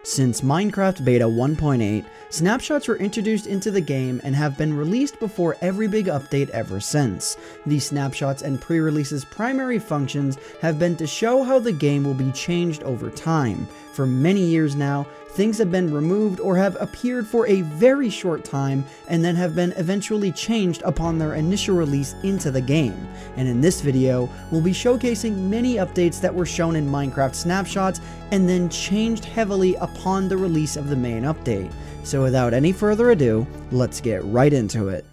Since Minecraft Beta 1.8, snapshots were introduced into the game and have been released before every big update ever since. These snapshots and pre-release's primary functions have been to show how the game will be changed over time. For many years now, things have been removed or have appeared for a very short time and then have been eventually changed upon their initial release into the game. And in this video, we'll be showcasing many updates that were shown in Minecraft snapshots and then changed heavily upon the release of the main update. So without any further ado, let's get right into it.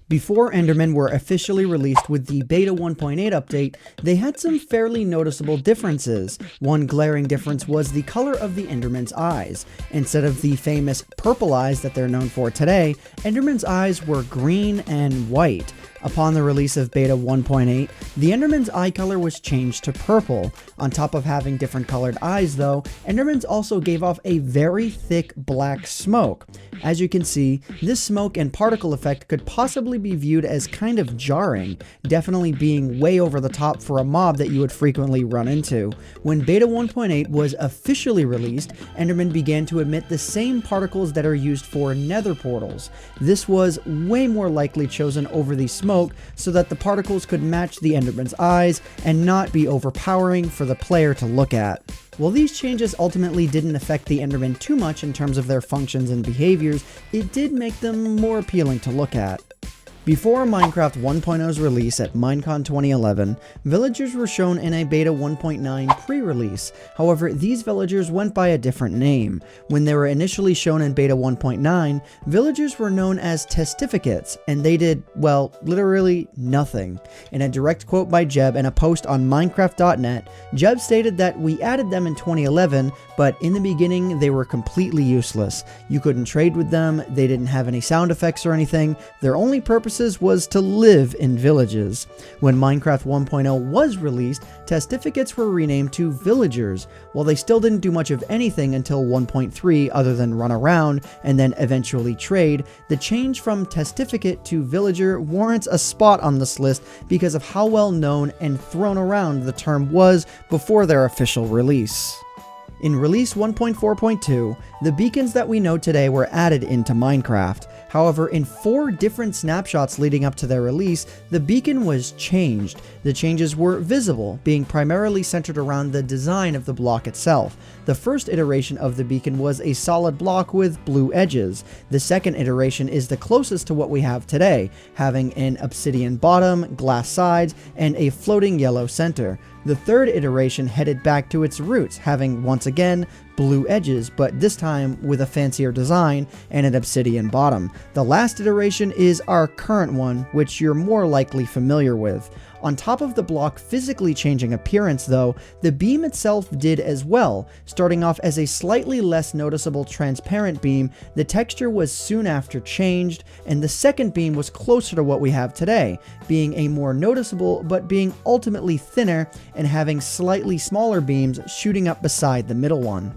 Before Endermen were officially released with the Beta 1.8 update, they had some fairly noticeable differences. One glaring difference was the color of the Endermen's eyes. Instead of the famous purple eyes that they're known for today, Endermen's eyes were green and white. Upon the release of Beta 1.8, the Enderman's eye color was changed to purple. On top of having different colored eyes though, Endermans also gave off a very thick black smoke. As you can see, this smoke and particle effect could possibly be viewed as kind of jarring, definitely being way over the top for a mob that you would frequently run into. When Beta 1.8 was officially released, Enderman began to emit the same particles that are used for nether portals. This was way more likely chosen over the smoke so that the particles could match the Enderman's eyes and not be overpowering for the player to look at. While these changes ultimately didn't affect the Endermen too much in terms of their functions and behaviors, it did make them more appealing to look at. Before Minecraft 1.0's release at Minecon 2011, villagers were shown in a Beta 1.9 pre-release. However, these villagers went by a different name. When they were initially shown in Beta 1.9, villagers were known as testificates, and they did, well, literally nothing. In a direct quote by Jeb in a post on Minecraft.net, Jeb stated that we added them in 2011, but in the beginning they were completely useless. You couldn't trade with them, they didn't have any sound effects or anything, their only purpose was to live in villages. When Minecraft 1.0 was released, testificates were renamed to villagers. While they still didn't do much of anything until 1.3 other than run around and then eventually trade, the change from testificate to villager warrants a spot on this list because of how well known and thrown around the term was before their official release. In Release 1.4.2, the beacons that we know today were added into Minecraft. However, in 4 different snapshots leading up to their release, the beacon was changed. The changes were visible, being primarily centered around the design of the block itself. The first iteration of the beacon was a solid block with blue edges. The second iteration is the closest to what we have today, having an obsidian bottom, glass sides, and a floating yellow center. The third iteration headed back to its roots, having once again blue edges, but this time with a fancier design and an obsidian bottom. The last iteration is our current one, which you're more likely familiar with. On top of the block physically changing appearance though, the beam itself did as well. Starting off as a slightly less noticeable transparent beam, the texture was soon after changed, and the second beam was closer to what we have today, being a more noticeable but being ultimately thinner and having slightly smaller beams shooting up beside the middle one.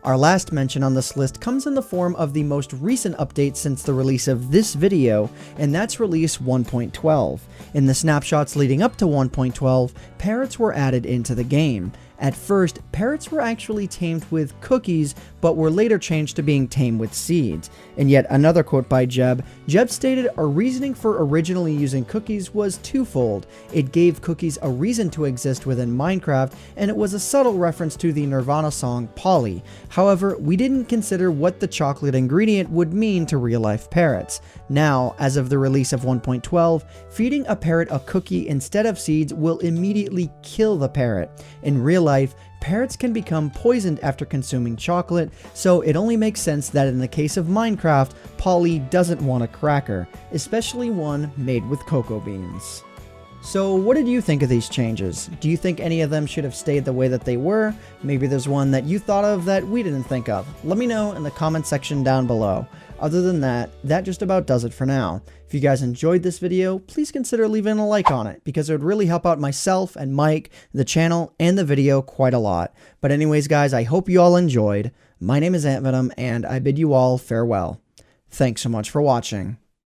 Our last mention on this list comes in the form of the most recent update since the release of this video, and that's Release 1.12. In the snapshots leading up to 1.12, parrots were added into the game. At first, parrots were actually tamed with cookies, but were later changed to being tamed with seeds. And yet another quote by Jeb. Jeb stated, "Our reasoning for originally using cookies was twofold. It gave cookies a reason to exist within Minecraft, and it was a subtle reference to the Nirvana song Polly. However, we didn't consider what the chocolate ingredient would mean to real-life parrots. Now, as of the release of 1.12, feeding a parrot a cookie instead of seeds will immediately kill the parrot. In real life, parrots can become poisoned after consuming chocolate, so it only makes sense that in the case of Minecraft, Polly doesn't want a cracker, especially one made with cocoa beans." So what did you think of these changes? Do you think any of them should have stayed the way that they were? Maybe there's one that you thought of that we didn't think of. Let me know in the comment section down below. Other than that, that just about does it for now. If you guys enjoyed this video, please consider leaving a like on it, because it would really help out myself and Mike, the channel, and the video quite a lot. But anyways guys, I hope you all enjoyed. My name is AntVenom, and I bid you all farewell. Thanks so much for watching.